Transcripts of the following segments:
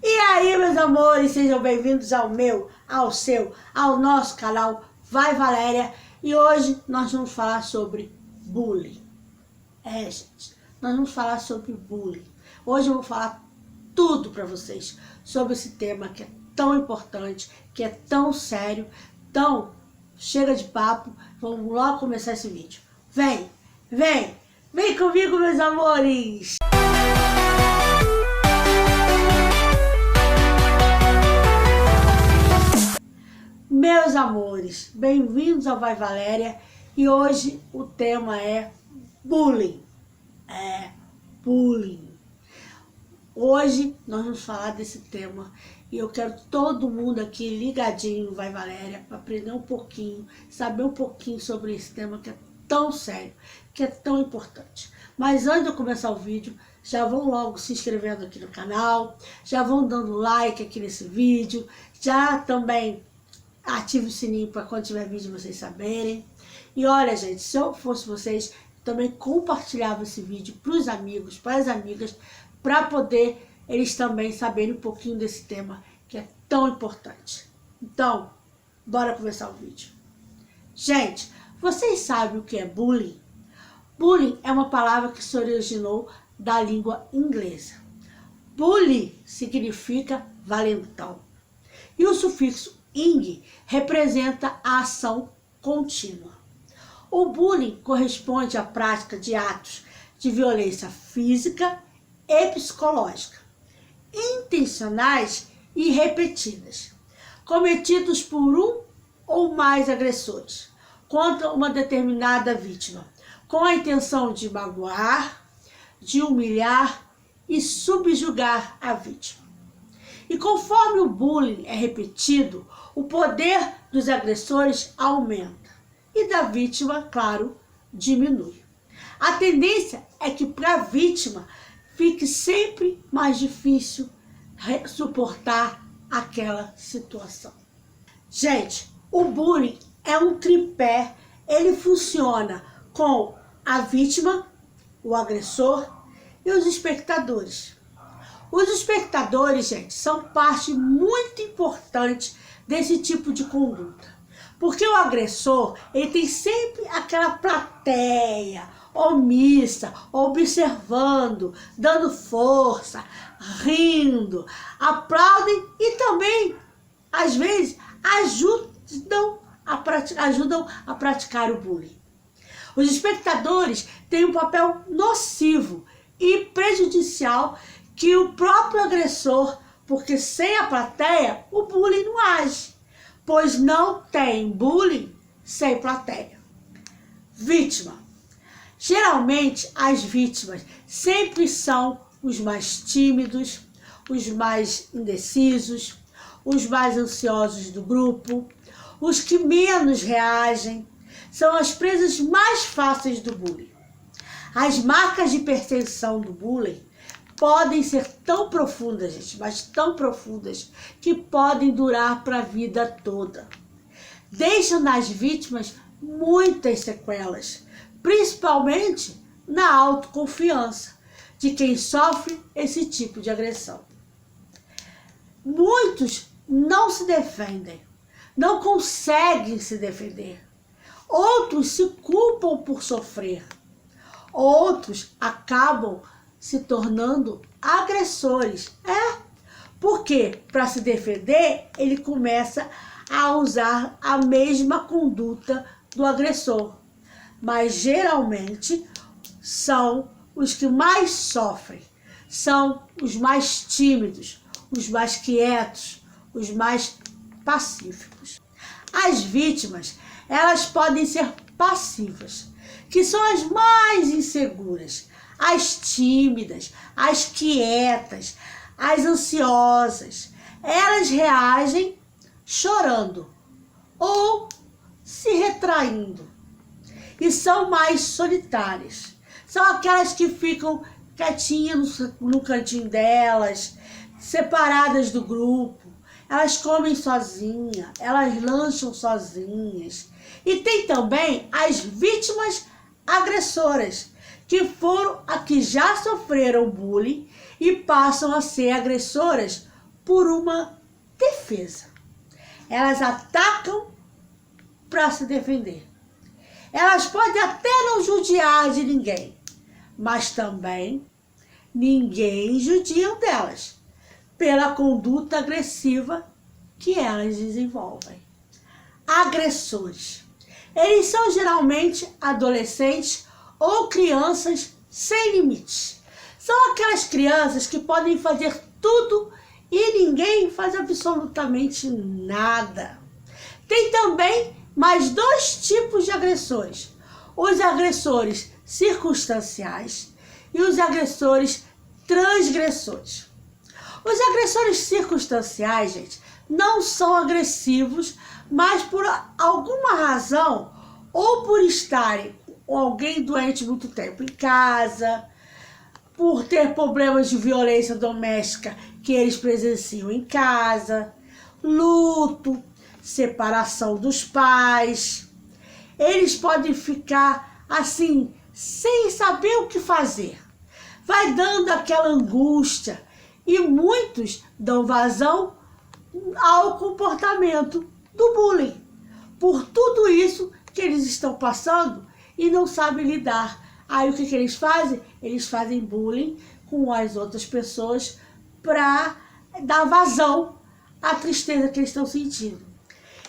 E aí, meus amores, sejam bem-vindos ao meu, ao seu, ao nosso canal Vai Valéria. E hoje nós vamos falar sobre bullying. Gente, nós vamos falar sobre bullying. Hoje eu vou falar tudo pra vocês sobre esse tema que é tão importante, que é tão sério. Então, chega de papo, vamos logo começar esse vídeo. Vem comigo, meus amores! Meus amores, bem-vindos ao Vai Valéria e hoje o tema é bullying. Bullying. Hoje nós vamos falar desse tema e eu quero todo mundo aqui ligadinho no Vai Valéria para aprender um pouquinho, saber um pouquinho sobre esse tema que é tão sério, que é tão importante. Mas antes de eu começar o vídeo, já vão logo se inscrevendo aqui no canal, já vão dando like aqui nesse vídeo, já também ative o sininho para quando tiver vídeo vocês saberem. E olha, gente, se eu fosse vocês, também compartilhava esse vídeo para os amigos, para as amigas, para poder eles também saberem um pouquinho desse tema que é tão importante. Então, bora começar o vídeo. Gente, vocês sabem o que é bullying? Bullying é uma palavra que se originou da língua inglesa. Bully significa valentão. E o sufixo ing representa a ação contínua. O bullying corresponde à prática de atos de violência física e psicológica, intencionais e repetidas, cometidos por um ou mais agressores contra uma determinada vítima, com a intenção de magoar, de humilhar e subjugar a vítima. E conforme o bullying é repetido, o poder dos agressores aumenta e da vítima, claro, diminui. A tendência é que para a vítima fique sempre mais difícil suportar aquela situação. Gente, o bullying é um tripé, ele funciona com a vítima, o agressor e os espectadores. Os espectadores, gente, são parte muito importante desse tipo de conduta. Porque o agressor, ele tem sempre aquela plateia omissa, observando, dando força, rindo, aplaudem e também, às vezes, ajudam a praticar o bullying. Os espectadores têm um papel nocivo e prejudicial que o próprio agressor, porque sem a plateia, o bullying não age, pois não tem bullying sem plateia. Vítima. Geralmente, as vítimas sempre são os mais tímidos, os mais indecisos, os mais ansiosos do grupo, os que menos reagem, são as presas mais fáceis do bullying. As marcas de perseguição do bullying podem ser tão profundas, gente, mas tão profundas, que podem durar para a vida toda. Deixam nas vítimas muitas sequelas, principalmente na autoconfiança de quem sofre esse tipo de agressão. Muitos não se defendem, não conseguem se defender. Outros se culpam por sofrer. Outros acabam se tornando agressores. Porque para se defender, ele começa a usar a mesma conduta do agressor. Mas geralmente são os que mais sofrem, são os mais tímidos, os mais quietos, os mais pacíficos. As vítimas, elas podem ser passivas, que são as mais inseguras, as tímidas, as quietas, as ansiosas. Elas reagem chorando ou se retraindo e são mais solitárias. São aquelas que ficam quietinhas no cantinho delas, separadas do grupo. Elas comem sozinhas, elas lancham sozinhas. E tem também as vítimas agressoras, que foram a que já sofreram bullying e passam a ser agressoras por uma defesa. Elas atacam para se defender. Elas podem até não judiar de ninguém, mas também ninguém judia delas pela conduta agressiva que elas desenvolvem. Agressores. Eles são geralmente adolescentes ou crianças sem limites. São aquelas crianças que podem fazer tudo e ninguém faz absolutamente nada. Tem também mais dois tipos de agressores: os agressores circunstanciais e os agressores transgressores. Os agressores circunstanciais, gente, não são agressivos, mas por alguma razão, ou por estarem com alguém doente muito tempo em casa, por ter problemas de violência doméstica que eles presenciam em casa, luto, separação dos pais. Eles podem ficar assim, sem saber o que fazer. Vai dando aquela angústia e muitos dão vazão ao comportamento do bullying. Por tudo isso que eles estão passando e não sabem lidar. Aí o que eles fazem? Eles fazem bullying com as outras pessoas para dar vazão à tristeza que eles estão sentindo.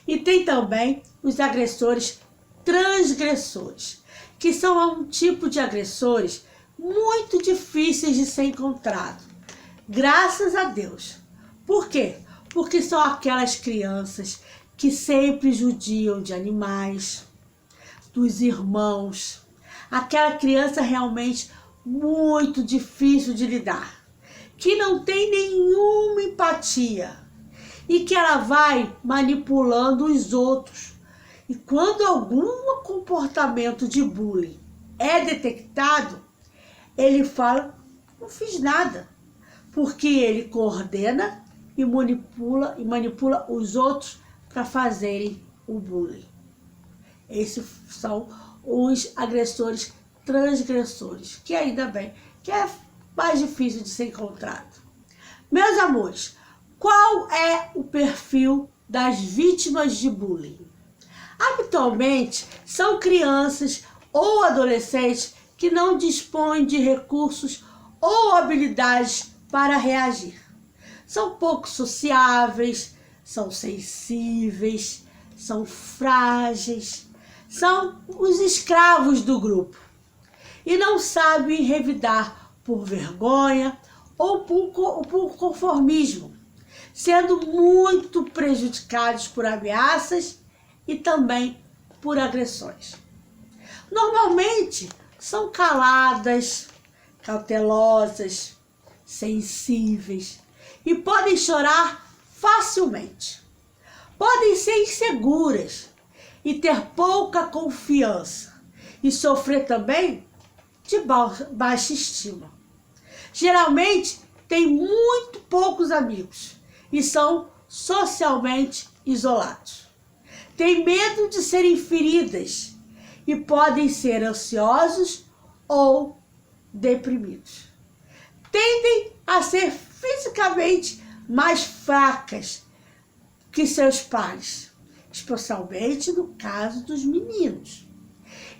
E tem também os agressores transgressores, que são um tipo de agressores muito difíceis de ser encontrado. Graças a Deus. Por quê? Porque são aquelas crianças que sempre judiam de animais, dos irmãos. Aquela criança realmente muito difícil de lidar, que não tem nenhuma empatia e que ela vai manipulando os outros. E quando algum comportamento de bullying é detectado, ele fala: não fiz nada, porque ele coordena e manipula os outros para fazerem o bullying. Esses são os agressores transgressores, que ainda bem que é mais difícil de ser encontrado. Meus amores, qual é o perfil das vítimas de bullying? Habitualmente, são crianças ou adolescentes que não dispõem de recursos ou habilidades para reagir. São pouco sociáveis, são sensíveis, são frágeis, são os escravos do grupo e não sabem revidar por vergonha ou por conformismo, sendo muito prejudicados por ameaças e também por agressões. Normalmente são caladas, cautelosas, sensíveis e podem chorar facilmente. Podem ser inseguras e ter pouca confiança e sofrer também de baixa estima. Geralmente têm muito poucos amigos e são socialmente isolados. Têm medo de serem feridas e podem ser ansiosos ou deprimidos. Tendem a ser fisicamente mais fracas que seus pais, especialmente no caso dos meninos,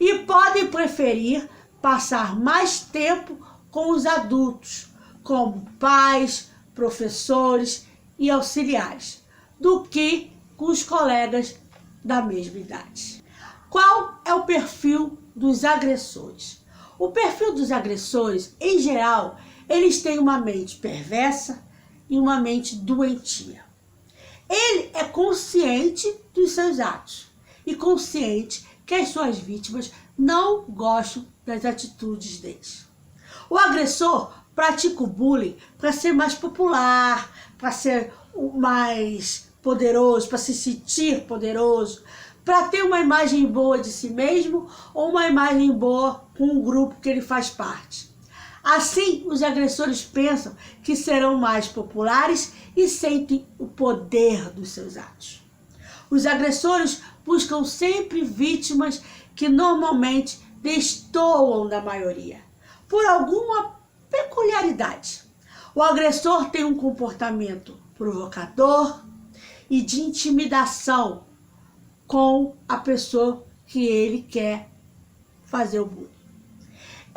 e podem preferir passar mais tempo com os adultos, como pais, professores e auxiliares, do que com os colegas da mesma idade. Qual é o perfil dos agressores? O perfil dos agressores, em geral, eles têm uma mente perversa e uma mente doentia. Ele é consciente dos seus atos e consciente que as suas vítimas não gostam das atitudes deles. O agressor pratica o bullying para ser mais popular, para ser mais poderoso, para se sentir poderoso, para ter uma imagem boa de si mesmo ou uma imagem boa com o grupo que ele faz parte. Assim, os agressores pensam que serão mais populares e sentem o poder dos seus atos. Os agressores buscam sempre vítimas que normalmente destoam da maioria, por alguma peculiaridade. O agressor tem um comportamento provocador e de intimidação com a pessoa que ele quer fazer o bullying.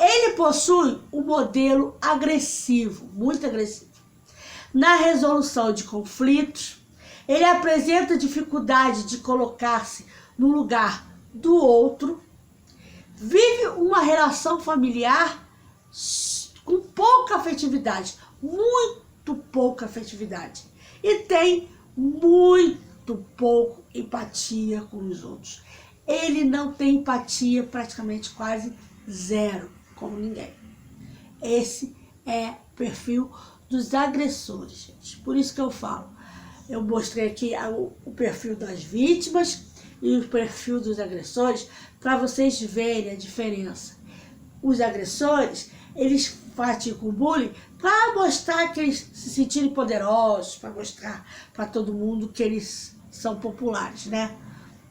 Ele possui um modelo agressivo, muito agressivo. Na resolução de conflitos, ele apresenta dificuldade de colocar-se no lugar do outro, vive uma relação familiar com pouca afetividade, muito pouca afetividade, e tem muito pouco empatia com os outros. Ele não tem empatia, praticamente quase zero, com ninguém. Esse é o perfil dos agressores, gente. Por isso que eu falo. Eu mostrei aqui o perfil das vítimas e o perfil dos agressores para vocês verem a diferença. Os agressores, eles praticam bullying para mostrar que eles se sentirem poderosos, para mostrar para todo mundo que eles são populares, né?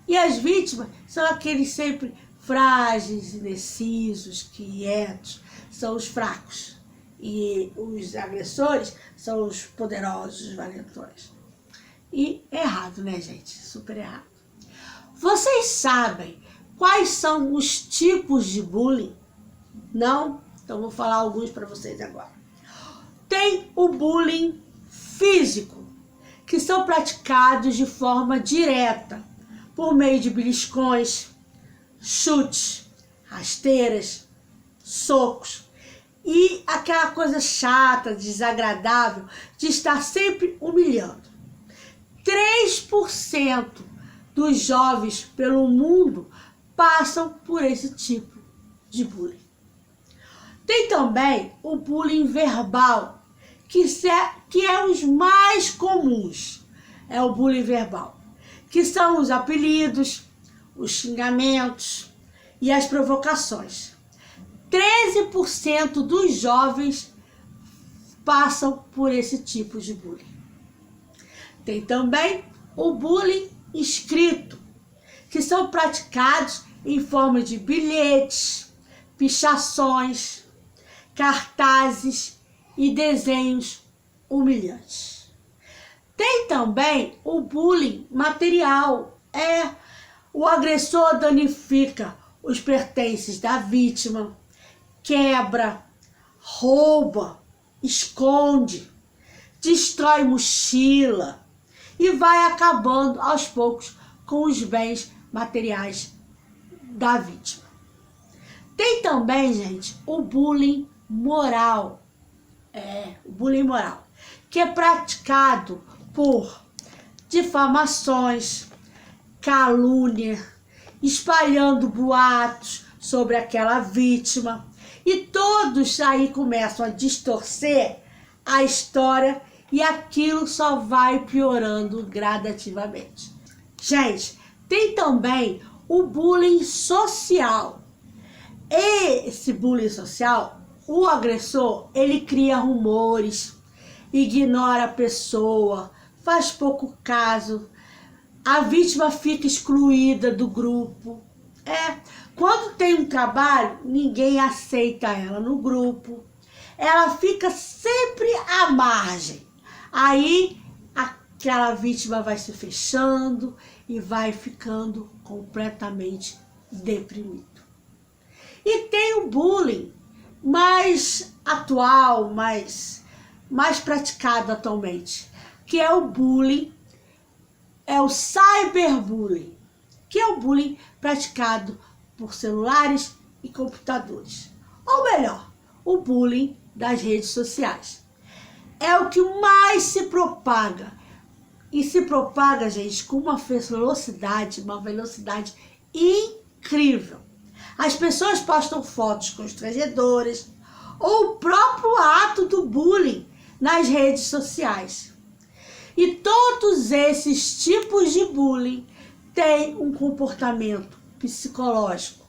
E as vítimas são aqueles sempre frágeis, indecisos, quietos, são os fracos. E os agressores são os poderosos, os valentões. E errado, né, gente? Super errado. Vocês sabem quais são os tipos de bullying? Não? Então vou falar alguns para vocês agora. Tem o bullying físico, que são praticados de forma direta, por meio de beliscões, chutes, rasteiras, socos e aquela coisa chata, desagradável de estar sempre humilhando. 3% dos jovens pelo mundo passam por esse tipo de bullying. Tem também o bullying verbal, que é os mais comuns. É o bullying verbal, que são os apelidos, os xingamentos e as provocações. 13% dos jovens passam por esse tipo de bullying. Tem também o bullying escrito, que são praticados em forma de bilhetes, pichações, cartazes e desenhos humilhantes. Tem também o bullying material. O agressor danifica os pertences da vítima, quebra, rouba, esconde, destrói mochila e vai acabando aos poucos com os bens materiais da vítima. Tem também, gente, o bullying moral. O bullying moral, que é praticado por difamações, calúnia, espalhando boatos sobre aquela vítima. E todos aí começam a distorcer a história e aquilo só vai piorando gradativamente. Gente, tem também o bullying social. Esse bullying social, o agressor, ele cria rumores, ignora a pessoa, faz pouco caso, a vítima fica excluída do grupo. Quando tem um trabalho, ninguém aceita ela no grupo. Ela fica sempre à margem. Aí aquela vítima vai se fechando e vai ficando completamente deprimido. E tem o bullying mais atual, mais praticado atualmente, que é o bullying, o cyberbullying, que é o bullying praticado por celulares e computadores. Ou melhor, o bullying das redes sociais. É o que mais se propaga. E se propaga, gente, com uma velocidade incrível. As pessoas postam fotos constrangedoras ou o próprio ato do bullying nas redes sociais. E todos esses tipos de bullying têm um comportamento psicológico.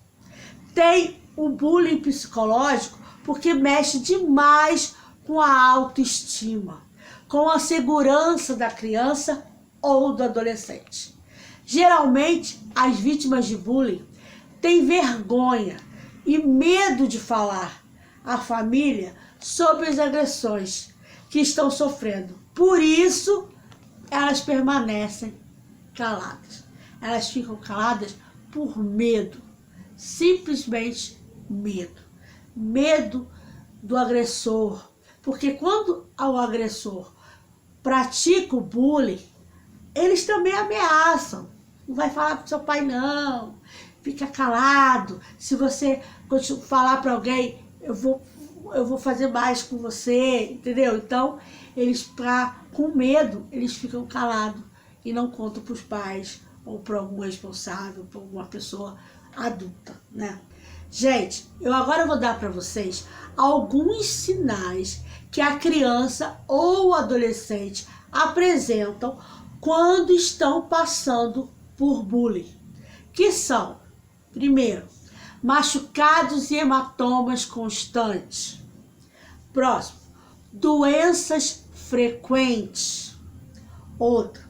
Tem o bullying psicológico porque mexe demais com a autoestima, com a segurança da criança ou do adolescente. Geralmente, as vítimas de bullying têm vergonha e medo de falar à família sobre as agressões que estão sofrendo, Por isso, elas permanecem caladas. Elas ficam caladas por medo. Simplesmente medo. Medo do agressor. Porque quando o agressor pratica o bullying, eles também ameaçam. Não vai falar com seu pai, não. Fica calado. Se você falar para alguém, eu vou fazer mais com você, entendeu? Então, eles, com medo, eles ficam calados e não contam para os pais ou para algum responsável, para alguma pessoa adulta, né? Gente, eu agora vou dar para vocês alguns sinais que a criança ou o adolescente apresentam quando estão passando por bullying, que são, primeiro, machucados e hematomas constantes. Próximo, doenças frequentes. Outro,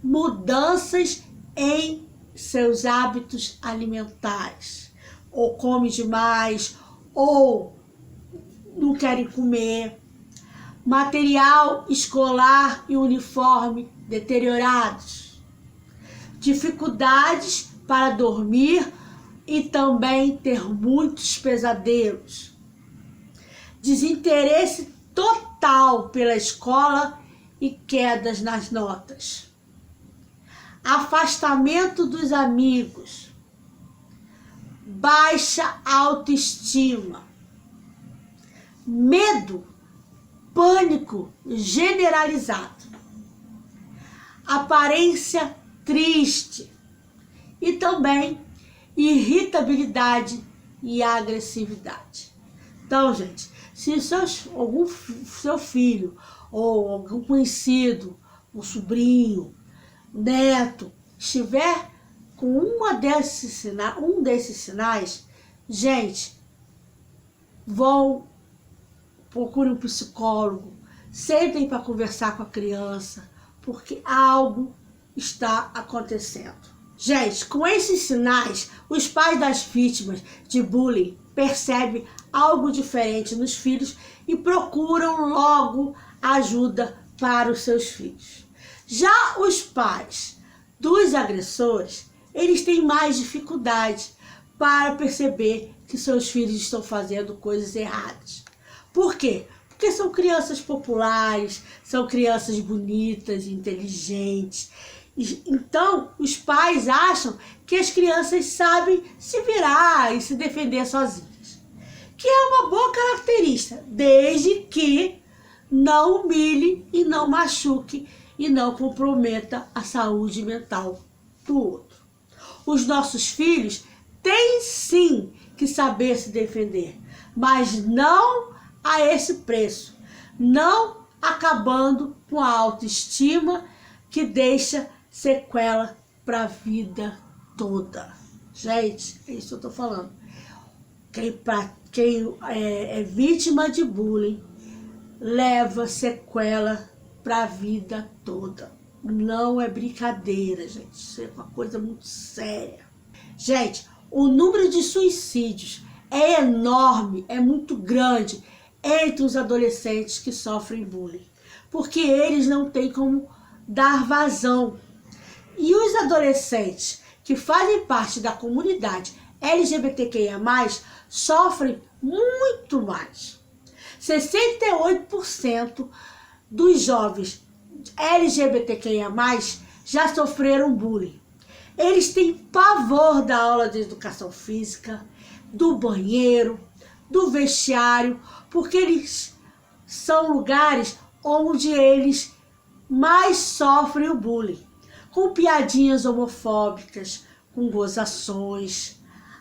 mudanças em seus hábitos alimentares. Ou come demais, ou não querem comer. Material escolar e uniforme deteriorados. Dificuldades para dormir e também ter muitos pesadelos. Desinteresse total pela escola e quedas nas notas. Afastamento dos amigos. Baixa autoestima. Medo, pânico generalizado. Aparência triste. E também irritabilidade e agressividade. Então, gente, se seu filho ou algum conhecido, um sobrinho, neto, estiver com um desses sinais, gente, procure um psicólogo, sentem para conversar com a criança, porque algo está acontecendo. Gente, com esses sinais, os pais das vítimas de bullying percebem algo diferente nos filhos e procuram logo ajuda para os seus filhos. Já os pais dos agressores, eles têm mais dificuldade para perceber que seus filhos estão fazendo coisas erradas. Por quê? Porque são crianças populares, são crianças bonitas, inteligentes. Então, os pais acham que as crianças sabem se virar e se defender sozinhas. Que é uma boa característica, desde que não humilhe e não machuque e não comprometa a saúde mental do outro. Os nossos filhos têm sim que saber se defender, mas não a esse preço, não acabando com a autoestima que deixa sequela para a vida toda. Gente, é isso que eu tô falando. Quem é vítima de bullying leva sequela para a vida toda. Não é brincadeira, gente. Isso é uma coisa muito séria. Gente, o número de suicídios é enorme, é muito grande entre os adolescentes que sofrem bullying, porque eles não têm como dar vazão. E os adolescentes que fazem parte da comunidade LGBTQIA+, sofrem muito mais. 68% dos jovens LGBTQIA+, já sofreram bullying. Eles têm pavor da aula de educação física, do banheiro, do vestiário, porque eles são lugares onde eles mais sofrem o bullying, com piadinhas homofóbicas, com gozações,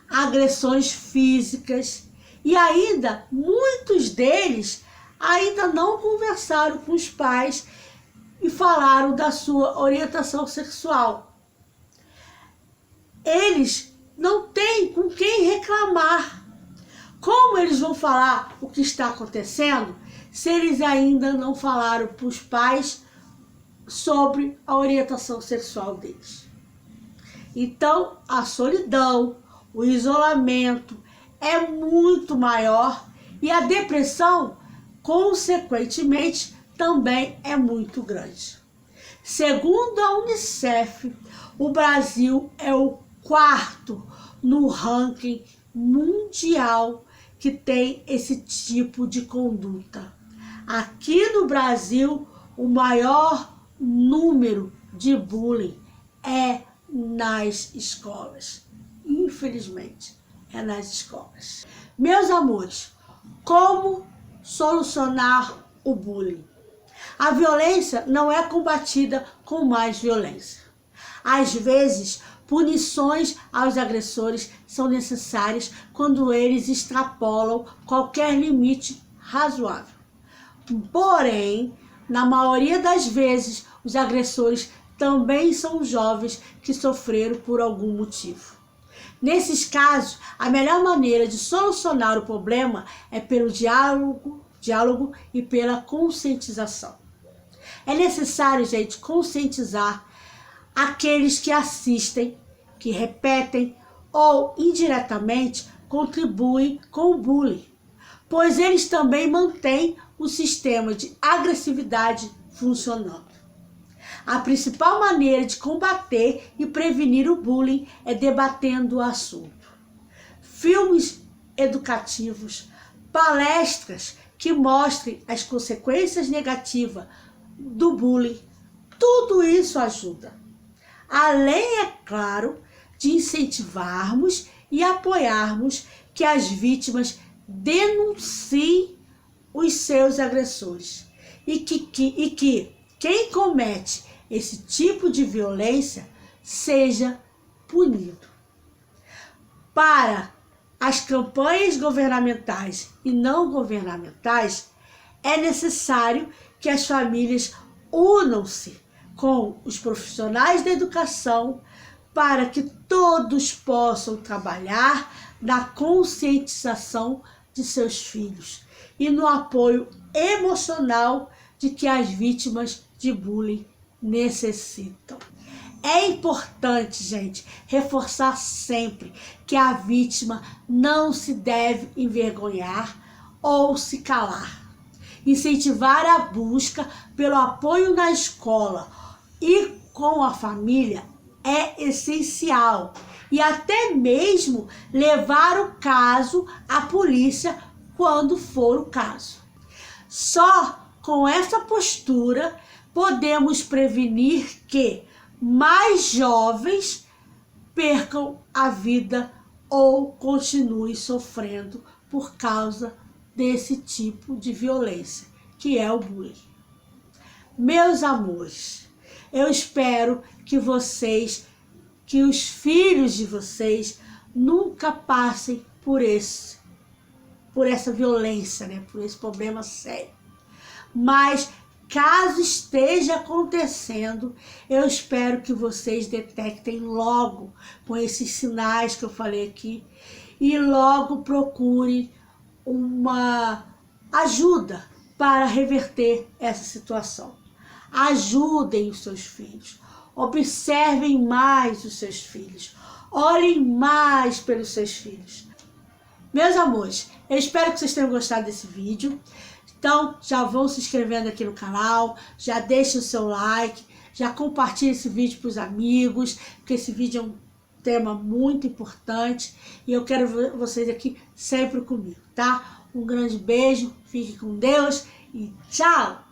agressões físicas, e ainda muitos deles ainda não conversaram com os pais e falaram da sua orientação sexual. Eles não têm com quem reclamar. Como eles vão falar o que está acontecendo se eles ainda não falaram para os pais sobre a orientação sexual deles? Então, a solidão, o isolamento é muito maior e a depressão, consequentemente, também é muito grande. Segundo a Unicef, o Brasil é o quarto no ranking mundial que tem esse tipo de conduta. Aqui no Brasil, o maior número de bullying é nas escolas. Infelizmente, é nas escolas. Meus amores, como solucionar o bullying? A violência não é combatida com mais violência. Às vezes, punições aos agressores são necessárias quando eles extrapolam qualquer limite razoável. Porém, na maioria das vezes, os agressores também são jovens que sofreram por algum motivo. Nesses casos, a melhor maneira de solucionar o problema é pelo diálogo e pela conscientização. É necessário, gente, conscientizar aqueles que assistem, que repetem ou indiretamente contribuem com o bullying, pois eles também mantêm o sistema de agressividade funcionando. A principal maneira de combater e prevenir o bullying é debatendo o assunto. Filmes educativos, palestras que mostrem as consequências negativas do bullying, tudo isso ajuda. Além, é claro, de incentivarmos e apoiarmos que as vítimas denunciem os seus agressores e que quem comete esse tipo de violência seja punido. Para as campanhas governamentais e não governamentais, é necessário que as famílias unam-se com os profissionais da educação para que todos possam trabalhar na conscientização de seus filhos e no apoio emocional de que as vítimas de bullying necessitam. É importante, gente, reforçar sempre que a vítima não se deve envergonhar ou se calar. Incentivar a busca pelo apoio na escola e com a família é essencial. E até mesmo levar o caso à polícia quando for o caso. Só com essa postura podemos prevenir que mais jovens percam a vida ou continuem sofrendo por causa desse tipo de violência, que é o bullying. Meus amores, eu espero que os filhos de vocês nunca passem por essa violência, né? Por esse problema sério. Mas caso esteja acontecendo, eu espero que vocês detectem logo com esses sinais que eu falei aqui e logo procurem uma ajuda para reverter essa situação. Ajudem os seus filhos, observem mais os seus filhos, olhem mais pelos seus filhos. Meus amores, eu espero que vocês tenham gostado desse vídeo. Então, já vão se inscrevendo aqui no canal, já deixa o seu like, já compartilha esse vídeo para os amigos, porque esse vídeo é um tema muito importante e eu quero ver vocês aqui sempre comigo, tá? Um grande beijo, fique com Deus e tchau!